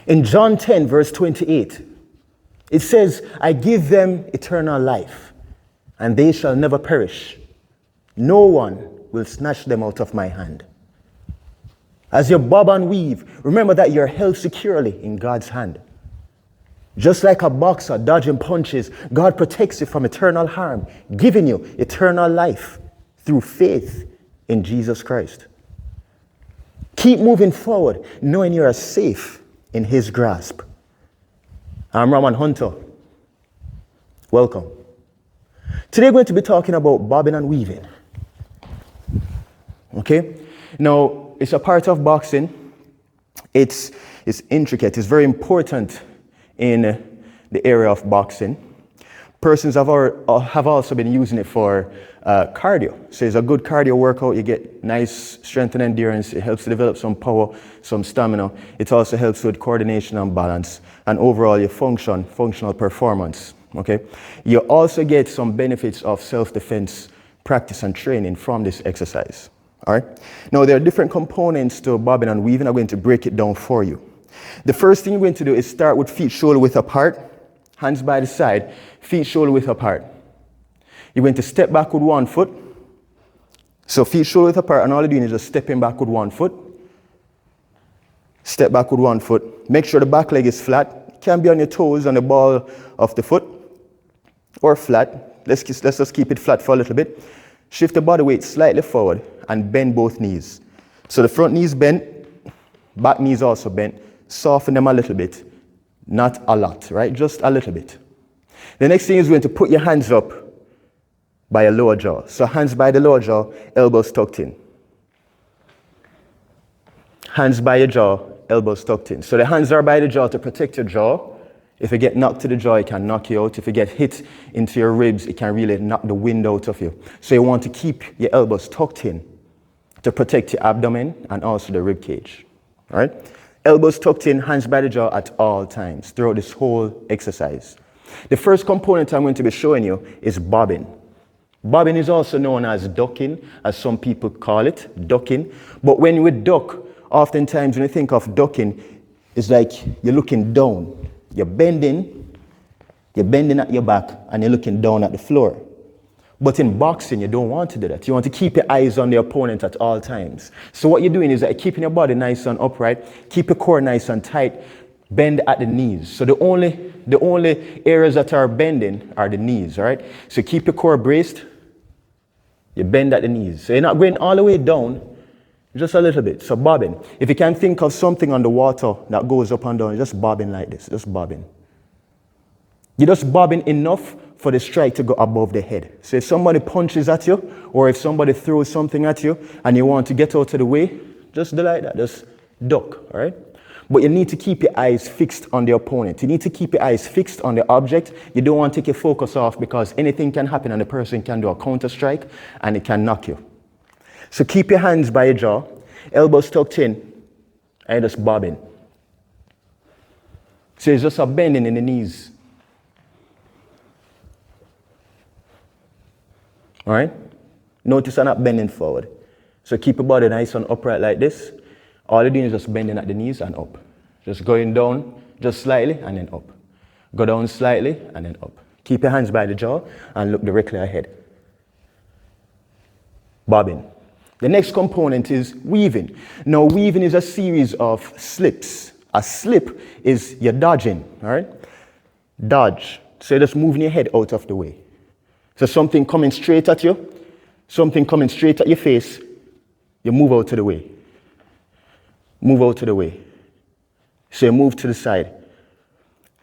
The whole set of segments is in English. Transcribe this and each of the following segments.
In John 10, verse 28, it says, I give them eternal life, and they shall never perish. No one will snatch them out of my hand. As you bob and weave, remember that you're held securely in God's hand. Just like a boxer dodging punches, God protects you from eternal harm, giving you eternal life through faith in Jesus Christ. Keep moving forward, knowing you are safe in His grasp. I'm Raman Hunter. Welcome. Today we're going to be talking about bobbing and weaving. Okay? Now, it's a part of boxing. It's intricate. It's very important in the area of boxing. Persons have also been using it for cardio. So it's a good cardio workout. You get nice strength and endurance. It helps to develop some power, some stamina. It also helps with coordination and balance, and overall your functional performance. Okay. You also get some benefits of self-defense practice and training from this exercise. All right. Now there are different components to bobbing and weaving. I'm going to break it down for you. The first thing you're going to do is start with feet shoulder width apart, hands by the side, feet shoulder width apart. You're going to step back with one foot. So feet shoulder width apart, and all you're doing is just stepping back with one foot. Step back with one foot. Make sure the back leg is flat. It can be on your toes, on the ball of the foot, or flat. Let's just keep it flat for a little bit. Shift the body weight slightly forward and bend both knees. So the front knee is bent, back knee is also bent. Soften them a little bit. Not a lot, right? Just a little bit. The next thing is going to put your hands up by your lower jaw. So hands by the lower jaw, elbows tucked in. Hands by your jaw, elbows tucked in. So the hands are by the jaw to protect your jaw. If you get knocked to the jaw, it can knock you out. If you get hit into your ribs, it can really knock the wind out of you. So you want to keep your elbows tucked in to protect your abdomen and also the rib cage. All right? Elbows tucked in, hands by the jaw at all times throughout this whole exercise. The first component I'm going to be showing you is bobbing. Bobbing is also known as ducking, as some people call it, ducking. But when you duck, oftentimes when you think of ducking, it's like you're looking down. You're bending at your back, and you're looking down at the floor. But in boxing, you don't want to do that. You want to keep your eyes on the opponent at all times. So what you're doing is that keeping your body nice and upright, keep your core nice and tight, bend at the knees. So the only areas that are bending are the knees, all right? So keep your core braced, you bend at the knees. So you're not going all the way down, just a little bit. So bobbing. If you can think of something on the water that goes up and down, you're just bobbing like this, just bobbing. You're just bobbing enough for the strike to go above the head. So if somebody punches at you, or if somebody throws something at you, and you want to get out of the way, just do like that, just duck, all right? But you need to keep your eyes fixed on the opponent. You need to keep your eyes fixed on the object. You don't want to take your focus off, because anything can happen and the person can do a counter strike and it can knock you. So keep your hands by your jaw, elbows tucked in, and just bobbing. So it's just a bending in the knees. All right? Notice I'm not bending forward. So keep your body nice and upright like this. All you're doing is just bending at the knees and up. Just going down just slightly and then up. Go down slightly and then up. Keep your hands by the jaw and look directly ahead. Bobbing. The next component is weaving. Now, weaving is a series of slips. A slip is you're dodging, all right? Dodge. So you're just moving your head out of the way. So something coming straight at you, something coming straight at your face, you move out to the way. Move out to the way. So you move to the side.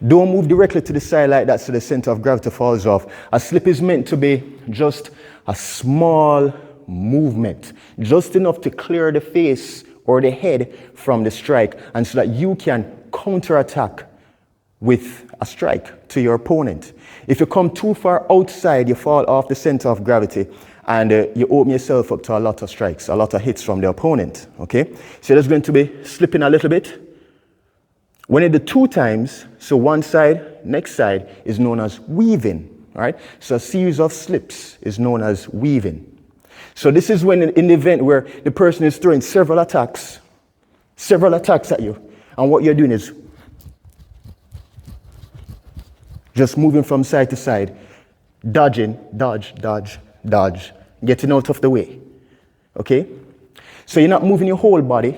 Don't move directly to the side like that so the center of gravity falls off. A slip is meant to be just a small movement, just enough to clear the face or the head from the strike, and so that you can counterattack with a strike to your opponent. If you come too far outside, you fall off the center of gravity, and you open yourself up to a lot of strikes, a lot of hits from the opponent, okay? So there's going to be slipping a little bit. When you do 2 times, so one side, next side, is known as weaving, all right? So a series of slips is known as weaving. So this is when in the event where the person is throwing several attacks at you, and what you're doing is Just moving from side to side, dodging, dodge, dodge, dodge, getting out of the way. Okay? So you're not moving your whole body,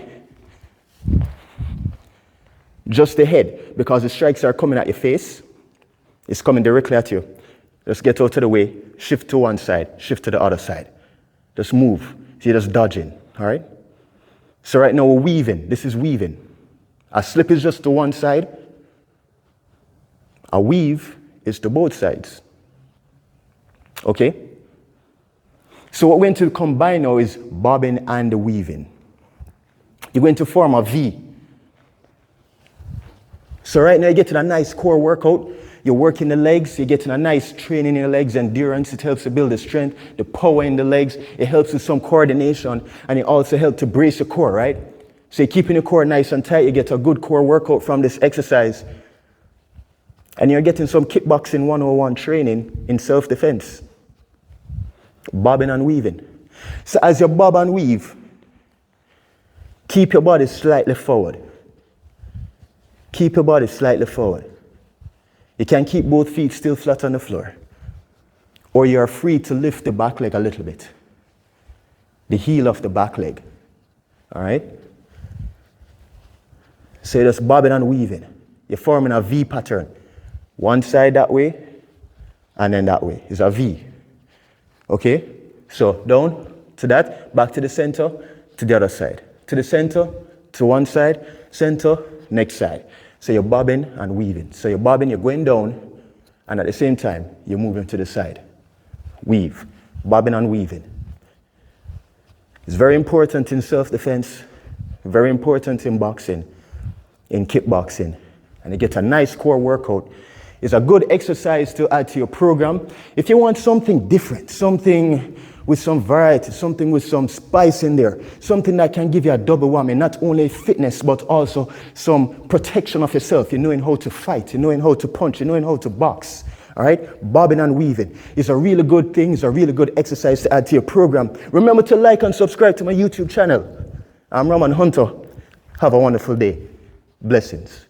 just the head, because the strikes are coming at your face. It's coming directly at you. Just get out of the way, shift to one side, shift to the other side. Just move. So you're just dodging, all right? So right now we're weaving. This is weaving. A slip is just to one side. A weave is to both sides. Okay? So what we're going to combine now is bobbing and weaving. You're going to form a V. So right now you're getting a nice core workout. You're working the legs, you're getting a nice training in your legs, endurance. It helps to build the strength, the power in the legs. It helps with some coordination, and it also helps to brace your core, right? So you're keeping your core nice and tight. You get a good core workout from this exercise. And you're getting some kickboxing 101 training in self-defense. Bobbing and weaving. So as you bob and weave, keep your body slightly forward. Keep your body slightly forward. You can keep both feet still flat on the floor. Or you're free to lift the back leg a little bit. The heel of the back leg. All right? So you're just bobbing and weaving. You're forming a V pattern. One side that way, and then that way. It's a V. Okay? So down to that, back to the center, to the other side. To the center, to one side, center, next side. So you're bobbing and weaving. So you're bobbing, you're going down, and at the same time, you're moving to the side. Weave. Bobbing and weaving. It's very important in self-defense, very important in boxing, in kickboxing. And you get a nice core workout. It's a good exercise to add to your program. If you want something different, something with some variety, something with some spice in there, something that can give you a double whammy, not only fitness, but also some protection of yourself. You're knowing how to fight, you're knowing how to punch, you're knowing how to box. All right? Bobbing and weaving is a really good thing. It's a really good exercise to add to your program. Remember to like and subscribe to my YouTube channel. I'm Raman Hunter. Have a wonderful day. Blessings.